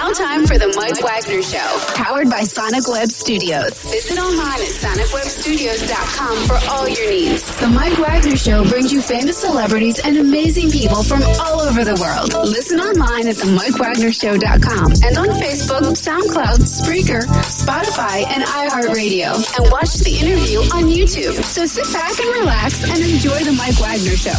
now time for the Mike Wagner Show, powered by Sonic Web Studios. Visit online at sonicwebstudios.com for all your needs. The Mike Wagner Show brings you famous celebrities and amazing people from all over the world. Listen online at themikewagnershow.com and on Facebook, SoundCloud, Spreaker, Spotify, and iHeartRadio. And watch the interview on YouTube. So sit back and relax and enjoy the Mike Wagner Show.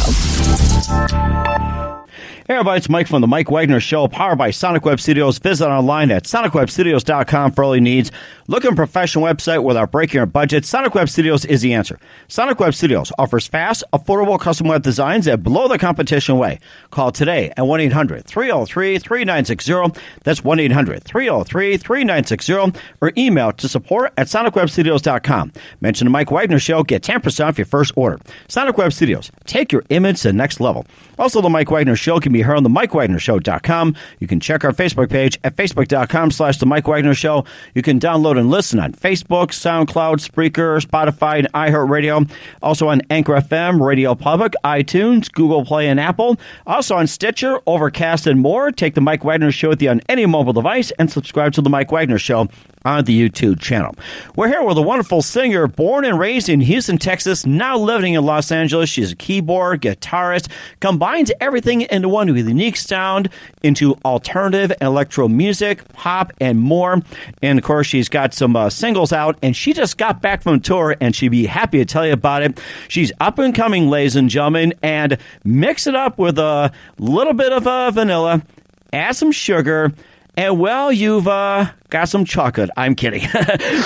Hey everybody, it's Mike from the Mike Wagner Show, powered by Sonic Web Studios. Visit online at sonicwebstudios.com for all your needs. Looking for a professional website without breaking your budget? Sonic Web Studios is the answer. Sonic Web Studios offers fast, affordable custom web designs that blow the competition away. Call today at 1-800-303-3960. That's 1-800-303-3960. Or email to support at sonicwebstudios.com. Mention the Mike Wagner Show. Get 10% off your first order. Sonic Web Studios. Take your image to the next level. Also, the Mike Wagner Show can be heard on the MikeWagnerShow.com. You can check our Facebook page at Facebook.com/The Mike Wagner Show. You can download and listen on Facebook, SoundCloud, Spreaker, Spotify, and iHeartRadio. Also on Anchor FM, Radio Public, iTunes, Google Play, and Apple. Also on Stitcher, Overcast, and more. Take the Mike Wagner Show with you on any mobile device and subscribe to the Mike Wagner Show on the YouTube channel. We're here with a wonderful singer born and raised in Houston, Texas, now living in Los Angeles. She's a keyboard, guitarist, combines everything into one with unique sound into alternative and electro music, pop, and more. And, of course, she's got some singles out, and she just got back from a tour, and she'd be happy to tell you about it. She's up and coming, ladies and gentlemen, and mix it up with a little bit of vanilla, add some sugar, and, well, you've got some chocolate. I'm kidding.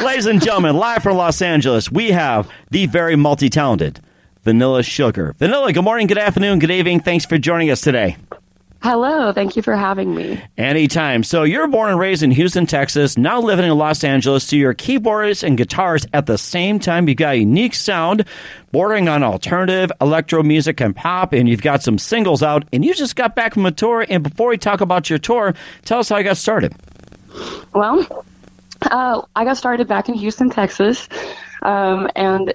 Ladies and gentlemen, live from Los Angeles, we have the very multi-talented Vanilla Sugar. Vanilla, good morning, good afternoon, good evening. Thanks for joining us today. Hello. Thank you for having me. Anytime. So you're born and raised in Houston, Texas, now living in Los Angeles. So you're keyboardist and guitarist at the same time. You've got a unique sound bordering on alternative, electro music, and pop. And you've got some singles out. And you just got back from a tour. And before we talk about your tour, tell us how you got started. Well, I got started back in Houston, Texas. And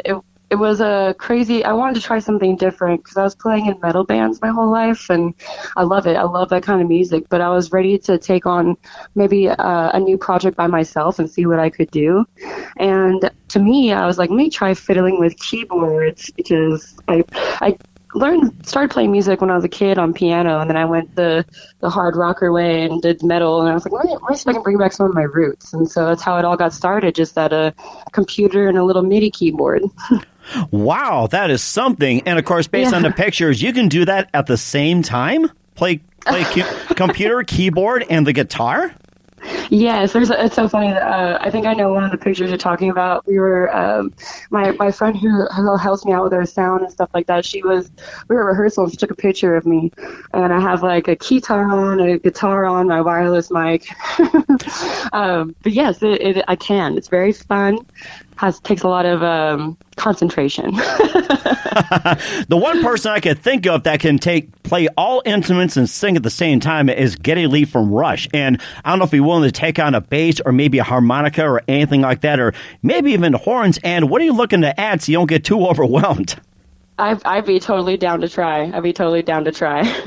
it was a crazy, I wanted to try something different because I was playing in metal bands my whole life, and I love it. I love that kind of music, but I was ready to take on maybe a new project by myself and see what I could do. And to me, I was like, let me try fiddling with keyboards, because I started playing music when I was a kid on piano, and then I went the hard rocker way and did metal, and I was like, let me see if I can bring back some of my roots. And so that's how it all got started, just at a computer and a little MIDI keyboard. Wow, that is something. And of course, based on the pictures, you can do that at the same time? Play computer, keyboard, and the guitar? Yes, it's so funny. I think I know one of the pictures you're talking about. We were, my friend who helps me out with our sound and stuff like that, we were at rehearsal and she took a picture of me, and I have like a keytar on, a guitar on, my wireless mic. But yes, I can. It's very fun. Takes a lot of concentration. The one person I could think of that can play all instruments and sing at the same time is Geddy Lee from Rush. And I don't know if you're willing to take on a bass or maybe a harmonica or anything like that, or maybe even horns. And what are you looking to add so you don't get too overwhelmed? I'd be totally down to try.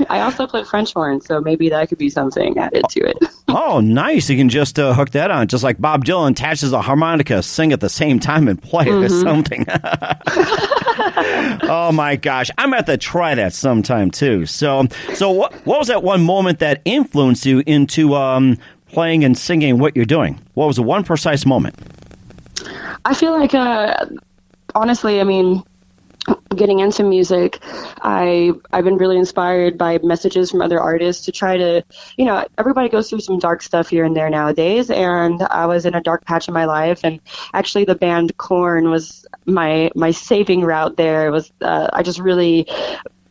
I also play French horn, so maybe that could be something added to it. Oh, nice. You can just hook that on, just like Bob Dylan attaches a harmonica, sing at the same time and play it or something. Oh, my gosh. I'm going to have to try that sometime, too. So what was that one moment that influenced you into playing and singing what you're doing? What was the one precise moment? I feel like, honestly, I mean, getting into music, I've been really inspired by messages from other artists to try to, everybody goes through some dark stuff here and there nowadays, and I was in a dark patch in my life, and actually the band Korn was my saving route there. It was I just really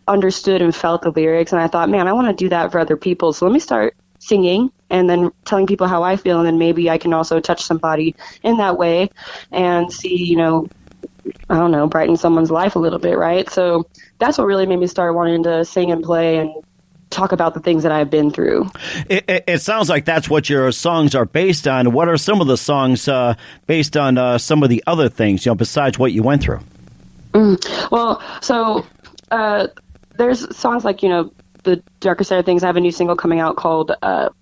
understood and felt the lyrics, and I thought, man, I want to do that for other people, so let me start singing and then telling people how I feel, and then maybe I can also touch somebody in that way and see, I don't know, brighten someone's life a little bit, right? So that's what really made me start wanting to sing and play and talk about the things that I've been through. It sounds like that's what your songs are based on. What are some of the songs based on some of the other things, besides what you went through? Well, so there's songs like, the darker side of things, I have a new single coming out called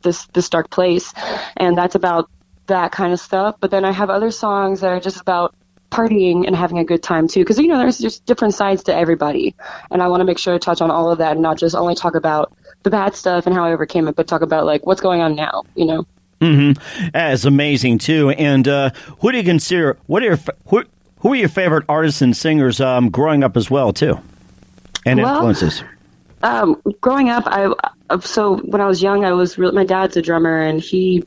This Dark Place, and that's about that kind of stuff. But then I have other songs that are just about partying and having a good time too, because there's just different sides to everybody, and I want to make sure to touch on all of that and not just only talk about the bad stuff and how I overcame it, but talk about like what's going on now. That's amazing too. And who do you consider? Who are your favorite artists and singers growing up as well too, and influences? Growing up, so when I was young, my dad's a drummer, and he's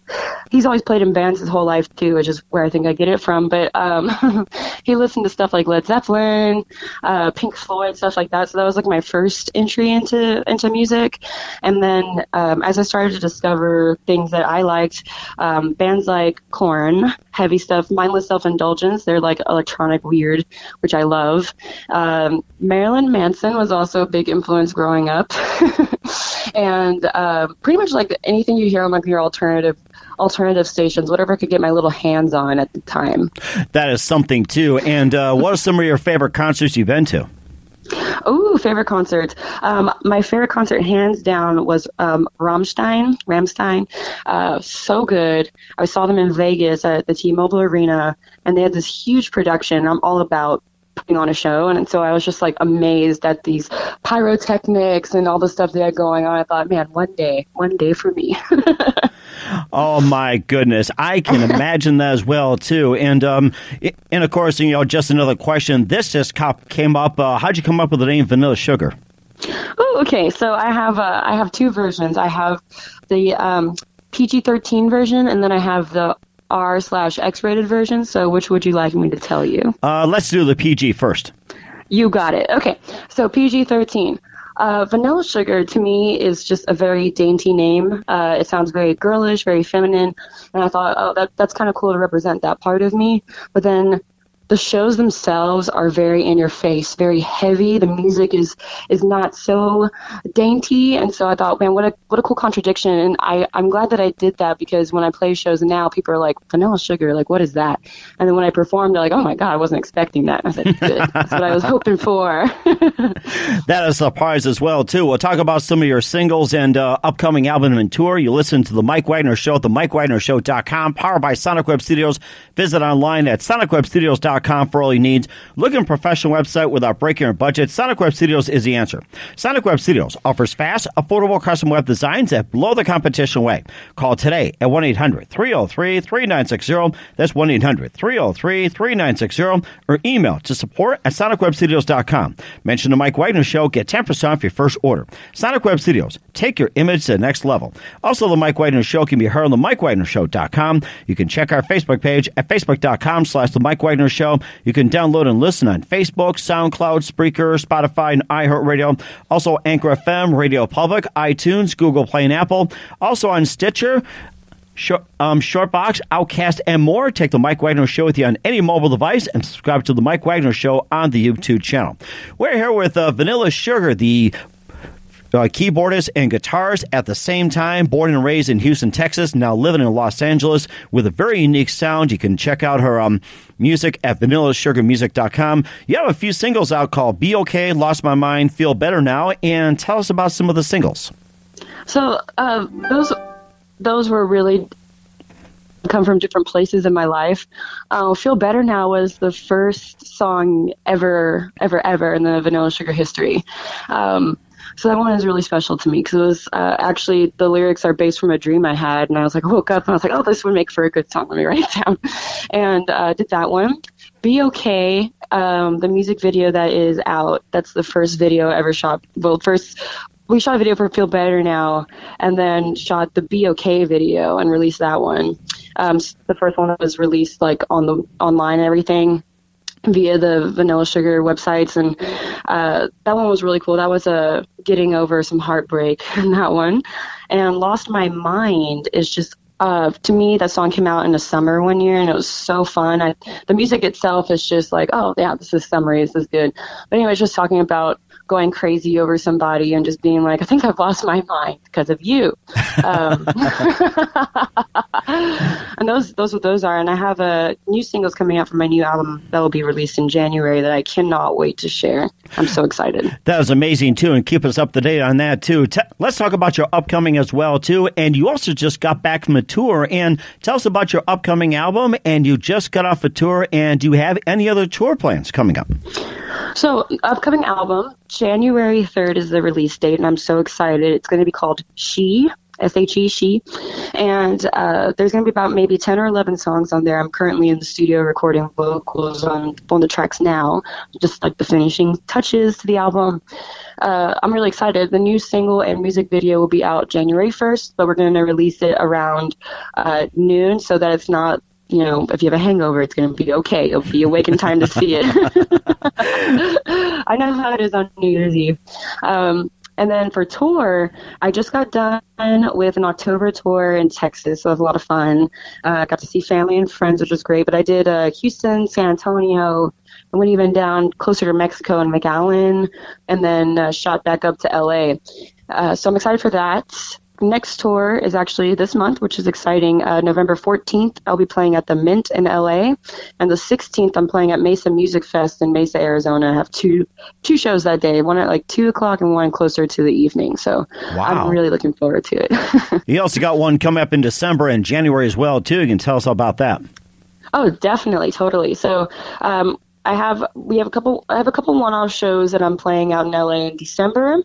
always played in bands his whole life too, which is where I think I get it from. But he listened to stuff like Led Zeppelin, Pink Floyd, stuff like that. So that was like my first entry into music. And then as I started to discover things that I liked, bands like Korn, heavy stuff, Mindless Self-Indulgence, they're like electronic weird, which I love. Marilyn Manson was also a big influence growing up. And pretty much like anything you hear on like your alternative stations, whatever I could get my little hands on at the time. That is something too. And what are some of your favorite concerts you've been to? Oh, favorite concerts. My favorite concert, hands down, was Rammstein. So good. I saw them in Vegas at the T-Mobile Arena, and they had this huge production. I'm all about putting on a show, and so I was just like amazed at these pyrotechnics and all the stuff they had going on. I thought, man, one day for me. Oh my goodness, I can imagine that as well too. And of course, just another question. This just came up. How'd you come up with the name Vanilla Sugar? Oh, okay. So I have two versions. I have the PG-13 version, and then I have the R/X-rated version. So which would you like me to tell you? Let's do the PG first. You got it. Okay. So PG-13. Vanilla Sugar to me is just a very dainty name. It sounds very girlish, very feminine. And I thought, that's kind of cool to represent that part of me. But then the shows themselves are very in your face, very heavy. The music is not so dainty, and so I thought, man, what a cool contradiction. And I'm glad that I did that, because when I play shows now, people are like, Vanilla Sugar, like, what is that? And then when I performed, they're like, oh my God, I wasn't expecting that. And I said, good, that's what I was hoping for. That is a surprise as well too. We'll talk about some of your singles and upcoming album and tour. You listen to the Mike Wagner Show at the MikeWagnerShow.com, powered by Sonic Web Studios. Visit online at SonicWebStudios.com for all your needs. Look at a professional website without breaking your budget. Sonic Web Studios is the answer. Sonic Web Studios offers fast, affordable custom web designs at below the competition away. Call today at 1-800-303-3960. That's 1-800-303-3960. Or email to support@sonicwebstudios.com. Mention the Mike Wagner Show. Get 10% off your first order. Sonic Web Studios. Take your image to the next level. Also, the Mike Wagner Show can be heard on the MikeWagnerShow.com. You can check our Facebook page at Facebook.com/the Mike Wagner Show. You can download and listen on Facebook, SoundCloud, Spreaker, Spotify, and iHeartRadio. Also, Anchor FM, Radio Public, iTunes, Google Play, and Apple. Also on Stitcher, Shortbox, Outcast, and more. Take the Mike Wagner Show with you on any mobile device and subscribe to the Mike Wagner Show on the YouTube channel. We're here with Vanilla Sugar, the keyboardist and guitarist at the same time, born and raised in Houston, Texas, now living in Los Angeles with a very unique sound. You can check out her music at vanillasugarmusic.com. You have a few singles out called Be Okay, Lost My Mind, Feel Better Now, and tell us about some of the singles. So those were really come from different places in my life. Feel Better Now was the first song ever in the Vanilla Sugar history. So that one is really special to me, because it was actually, the lyrics are based from a dream I had, and I was like, woke up and I was like, oh, this would make for a good song. Let me write it down. And did that one. Be Okay, the music video that is out, that's the first video ever shot. Well, first we shot a video for Feel Better Now, and then shot the Be Okay video and released that one. The first one was released like online and everything, via the Vanilla Sugar websites, and that one was really cool. That was getting over some heartbreak in that one. And Lost My Mind is just To me, that song came out in the summer one year, and it was so fun. The music itself is just like, oh, yeah, this is summery, this is good. But anyway, just talking about going crazy over somebody and just being like, I think I've lost my mind because of you. And those what those are. And I have new singles coming out from my new album that will be released in January that I cannot wait to share. I'm so excited. That was amazing, too, and keep us up to date on that, too. Let's talk about your upcoming as well, too. And you also just got back from a tour. And tell us about your upcoming album. And you just got off a tour. And do you have any other tour plans coming up? So, upcoming album, January 3rd is the release date, and I'm so excited. It's going to be called She, S-H-E, She. And there's going to be about maybe 10 or 11 songs on there. I'm currently in the studio recording vocals on the tracks now, just like the finishing touches to the album. I'm really excited. The new single and music video will be out January 1st, but we're going to release it around noon so that it's not, if you have a hangover, it's going to be okay. You'll be awake in time to see it. I know how it is on New Year's Eve. And then for tour, I just got done with an October tour in Texas. So it was a lot of fun. Got to see family and friends, which was great. But I did Houston, San Antonio, and went even down closer to Mexico and McAllen, and then shot back up to LA. So I'm excited for that. Next tour is actually this month, which is exciting. November 14th, I'll be playing at the Mint in LA. And the 16th, I'm playing at Mesa Music Fest in Mesa, Arizona. I have two shows that day, one at like 2 o'clock and one closer to the evening. So wow. I'm really looking forward to it. You also got one coming up in December and January as well, too. You can tell us about that. Oh, definitely. Totally. So, I have a couple one-off shows that I'm playing out in LA in December.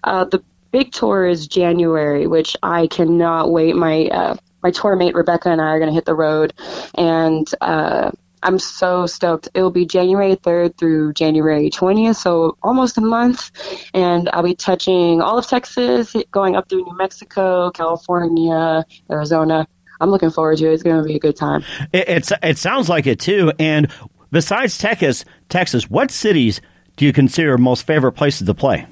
The big tour is January, which I cannot wait. My tour mate Rebecca and I are going to hit the road, and I'm so stoked. It will be January 3rd through January 20th, so almost a month, and I'll be touching all of Texas, going up through New Mexico, California, Arizona. I'm looking forward to it. It's going to be a good time. It sounds like it, too. And besides Texas, what cities do you consider most favorite places to play?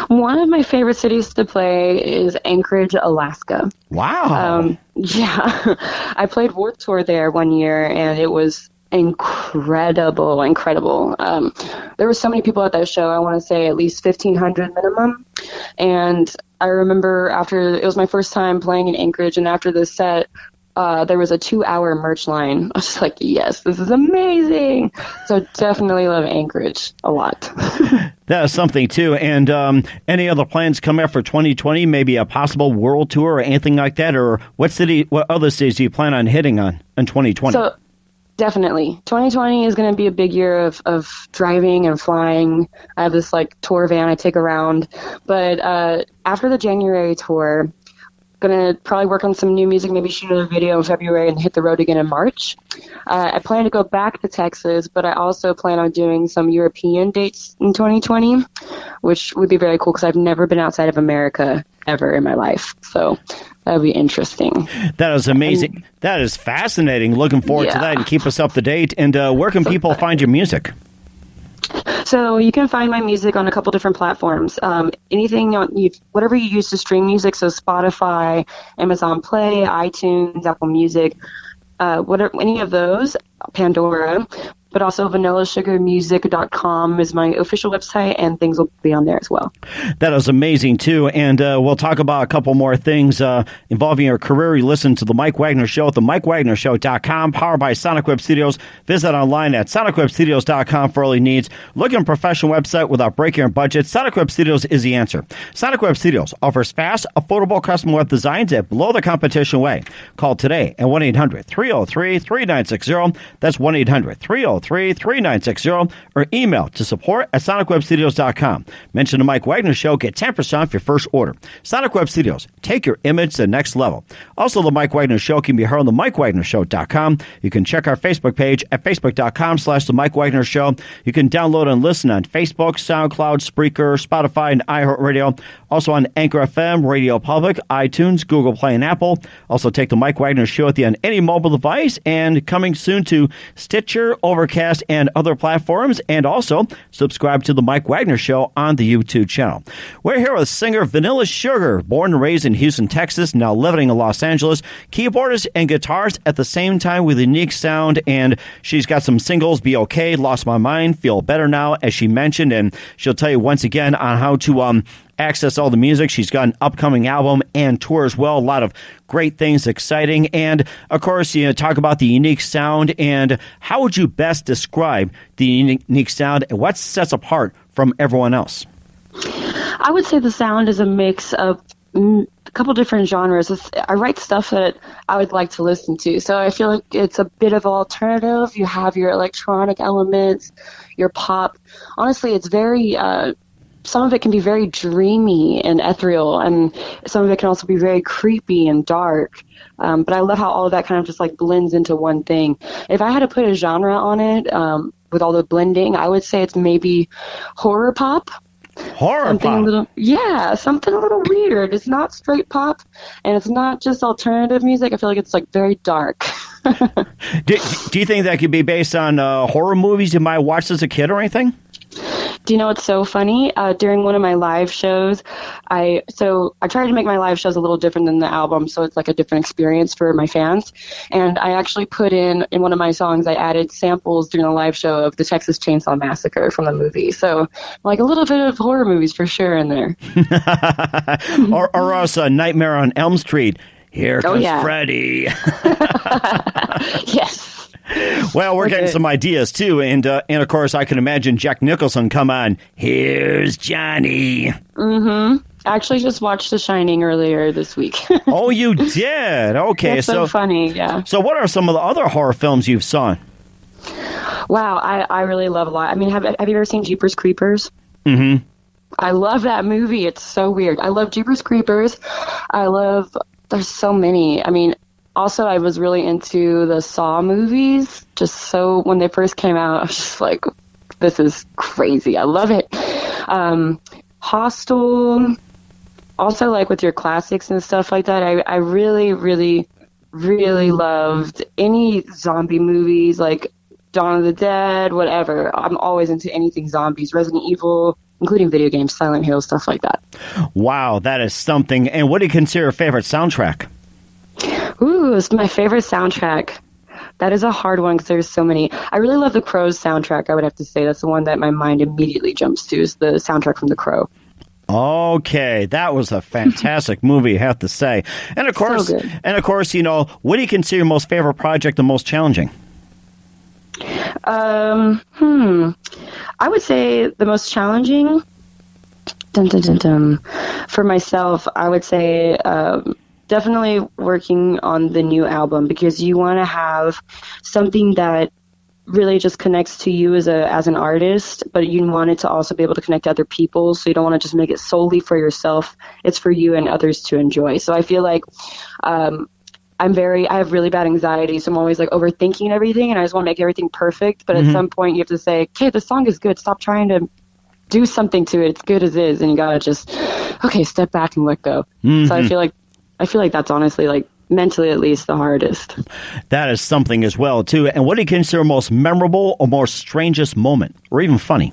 One of my favorite cities to play is Anchorage, Alaska. Wow. Yeah. I played Warped Tour there one year, and it was incredible. There were so many people at that show. I want to say at least 1,500 minimum. And I remember it was my first time playing in Anchorage, and after the set, there was a 2-hour merch line. I was just like, yes, this is amazing. So definitely love Anchorage a lot. That is something, too. And any other plans coming up for 2020, maybe a possible world tour or anything like that? Or what other cities do you plan on hitting on in 2020? So definitely. 2020 is going to be a big year of driving and flying. I have this tour van I take around. But after the January tour, going to probably work on some new music, maybe shoot another video in February and hit the road again in March. I plan to go back to Texas, but I also plan on doing some European dates in 2020, which would be very cool because I've never been outside of America ever in my life. So that would be interesting. That is amazing. That is fascinating. Looking forward to that, and keep us up to date. And where can people find your music? So you can find my music on a couple different platforms. Whatever you use to stream music, so Spotify, Amazon Play, iTunes, Apple Music, any of those, Pandora. But also vanillasugarmusic.com is my official website, and things will be on there as well. That is amazing, too. And we'll talk about a couple more things involving your career. You listen to The Mike Wagner Show at themikewagnershow.com, powered by Sonic Web Studios. Visit online at sonicwebstudios.com for all your needs. Look at a professional website without breaking your budget. Sonic Web Studios is the answer. Sonic Web Studios offers fast, affordable custom web designs at below the competition way. Call today at 1-800-303-3960. That's 1-800-303-3960, or email to support@sonicwebstudios.com. Mention the Mike Wagner Show, get 10% off your first order. Sonic Web Studios, take your image to the next level. Also, the Mike Wagner Show can be heard on the MikeWagnerShow.com. You can check our Facebook page at facebook.com/the Mike Wagner Show. You can download and listen on Facebook, SoundCloud, Spreaker, Spotify, and iHeartRadio. Also on Anchor FM, Radio Public, iTunes, Google Play, and Apple. Also take the Mike Wagner Show at the end any mobile device, and coming soon to Stitcher, Overcast, Overcast and other platforms, and also subscribe to The Mike Wagner Show on the YouTube channel. We're here with singer Vanilla Sugar, born and raised in Houston, Texas, now living in Los Angeles, keyboardist and guitarist at the same time with a unique sound, and she's got some singles, Be Okay, Lost My Mind, Feel Better Now, as she mentioned, and she'll tell you once again on how to access all the music. She's got an upcoming album and tour as well. A lot of great things, exciting. And, of course, talk about the unique sound. And how would you best describe the unique sound and what sets apart from everyone else? I would say the sound is a mix of a couple different genres. I write stuff that I would like to listen to. So I feel like it's a bit of alternative. You have your electronic elements, your pop. Honestly, it's very... some of it can be very dreamy and ethereal, and some of it can also be very creepy and dark. But I love how all of that kind of just like blends into one thing. If I had to put a genre on it, with all the blending, I would say it's maybe horror pop. Horror pop? Something a little weird. It's not straight pop, and it's not just alternative music. I feel like it's like very dark. Do you think that could be based on horror movies you might have watched as a kid or anything? Do you know what's so funny? During one of my live shows, I try to make my live shows a little different than the album, so it's like a different experience for my fans. And I actually put in one of my songs, I added samples during the live show of the Texas Chainsaw Massacre from the movie. So like a little bit of horror movies for sure in there. or also Nightmare on Elm Street. Here comes Freddy. Yes. Well, we're getting some ideas, too. And of course, I can imagine Jack Nicholson come on. Here's Johnny. Mm-hmm. I actually just watched The Shining earlier this week. Oh, you did? Okay. It's so funny, yeah. So what are some of the other horror films you've seen? Wow, I really love a lot. I mean, have you ever seen Jeepers Creepers? Mm-hmm. I love that movie. It's so weird. I love Jeepers Creepers. There's so many. I mean, also, I was really into the Saw movies. When they first came out, I was just like, this is crazy. I love it. Hostel. Also, like with your classics and stuff like that, I really, really, really loved any zombie movies, like Dawn of the Dead, whatever. I'm always into anything zombies, Resident Evil, including video games, Silent Hill, stuff like that. Wow, that is something. And what do you consider your favorite soundtrack? Ooh, it's my favorite soundtrack. That is a hard one because there's so many. I really love The Crow's soundtrack, I would have to say. That's the one that my mind immediately jumps to, is the soundtrack from The Crow. Okay, that was a fantastic movie, I have to say. And of course, so good. What do you consider your most favorite project the most challenging? I would say the most challenging, for myself, I would say definitely working on the new album, because you want to have something that really just connects to you as an artist, but you want it to also be able to connect to other people. So you don't want to just make it solely for yourself. It's for you and others to enjoy. So I feel like I have really bad anxiety, so I'm always like overthinking everything, and I just want to make everything perfect. But at some point, you have to say, "Okay, the song is good. Stop trying to do something to it. It's good as is," and you gotta just, step back and let go. Mm-hmm. So I feel like that's honestly, like, mentally at least, the hardest. That is something as well too. And what do you consider most memorable or most strangest moment, or even funny?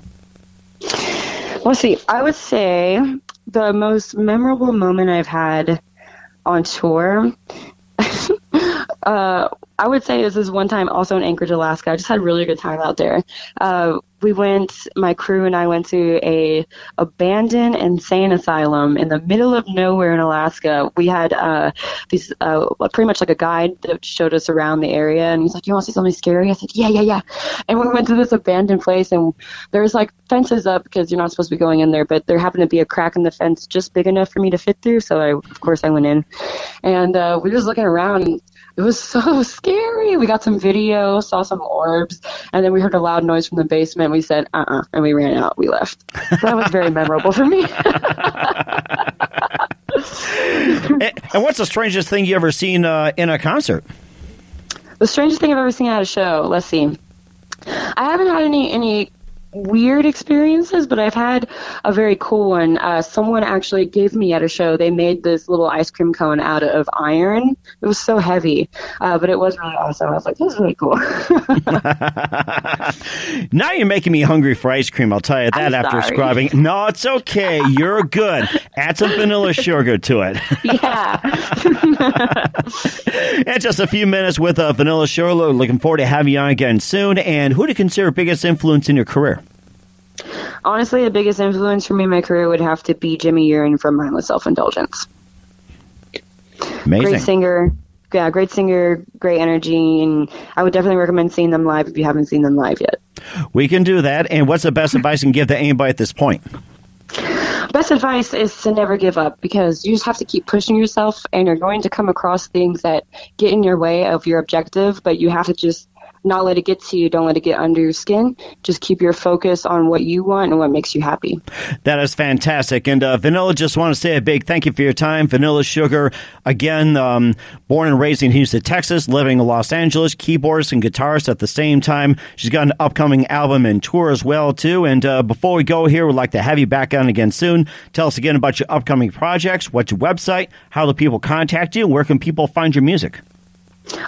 Let's see. I would say the most memorable moment I've had on tour. I would say this is one time also in Anchorage, Alaska. I just had a really good time out there. My crew and I went to a abandoned insane asylum in the middle of nowhere in Alaska. We had pretty much like a guide that showed us around the area, and he's like, "You want to see something scary?" I said, Yeah. And we went to this abandoned place, and there's like fences up because you're not supposed to be going in there, but there happened to be a crack in the fence just big enough for me to fit through. So of course I went in, and we were just looking around, and it was so scary. We got some video, saw some orbs, and then we heard a loud noise from the basement. We said, and we ran out. We left. That was very memorable for me. And what's the strangest thing you ever seen in a concert? The strangest thing I've ever seen at a show, let's see. I haven't had any weird experiences, but I've had a very cool one. Someone actually gave me at a show, they made this little ice cream cone out of iron. It was so heavy, but it was really awesome. I was like, this is really cool. Now you're making me hungry for ice cream, I'll tell you that after scrubbing. No, it's okay. You're good. Add some vanilla sugar to it. Yeah. And just a few minutes with Vanilla Sugar. Looking forward to having you on again soon. And who do you consider biggest influence in your career? Honestly, the biggest influence for me in my career would have to be Jimmy Urine from Mindless Self-Indulgence. Amazing. Great singer. Yeah, great singer, great energy, and I would definitely recommend seeing them live if you haven't seen them live yet. We can do that. And what's the best advice you can give to anybody at this point? Best advice is to never give up, because you just have to keep pushing yourself, and you're going to come across things that get in your way of your objective, but you have to just not let it get to you. Don't let it get under your skin. Just keep your focus on what you want and what makes you happy. That is fantastic. And Vanilla, just want to say a big thank you for your time. Vanilla Sugar, again, born and raised in Houston, Texas, living in Los Angeles, keyboardist and guitarist at the same time. She's got an upcoming album and tour as well, too. And before we go here, we'd like to have you back on again soon. Tell us again about your upcoming projects, what's your website, how do people contact you, where can people find your music?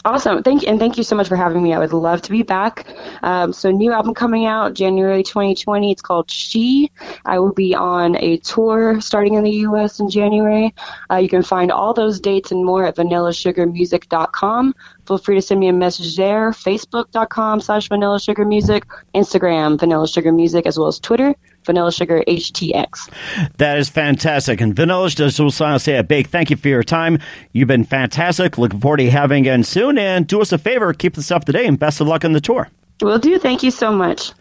Awesome. Thank you so much for having me. I would love to be back. So new album coming out January 2020. It's called She. I will be on a tour starting in the U.S. in January. You can find all those dates and more at vanillasugarmusic.com. Feel free to send me a message there. Facebook.com/vanillasugarmusic, Instagram, Vanilla Sugar Music, as well as Twitter, Vanilla Sugar HTX. That is fantastic. And Vanilla, just want to say a big thank you for your time. You've been fantastic. Looking forward to having you again soon. And do us a favor, keep this up to date, and best of luck on the tour. Will do. Thank you so much.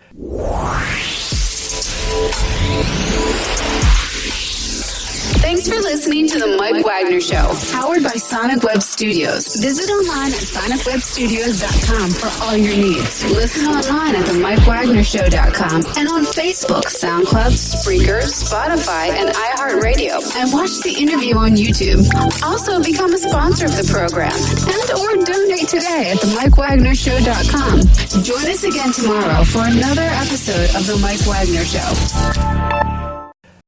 Thanks for listening to the Mike Wagner Show, powered by Sonic Web Studios. Visit online at sonicwebstudios.com for all your needs. Listen online at themikewagnershow.com and on Facebook, SoundCloud, Spreaker, Spotify, and iHeartRadio. And watch the interview on YouTube. Also, become a sponsor of the program and or donate today at themikewagnershow.com. Join us again tomorrow for another episode of The Mike Wagner Show.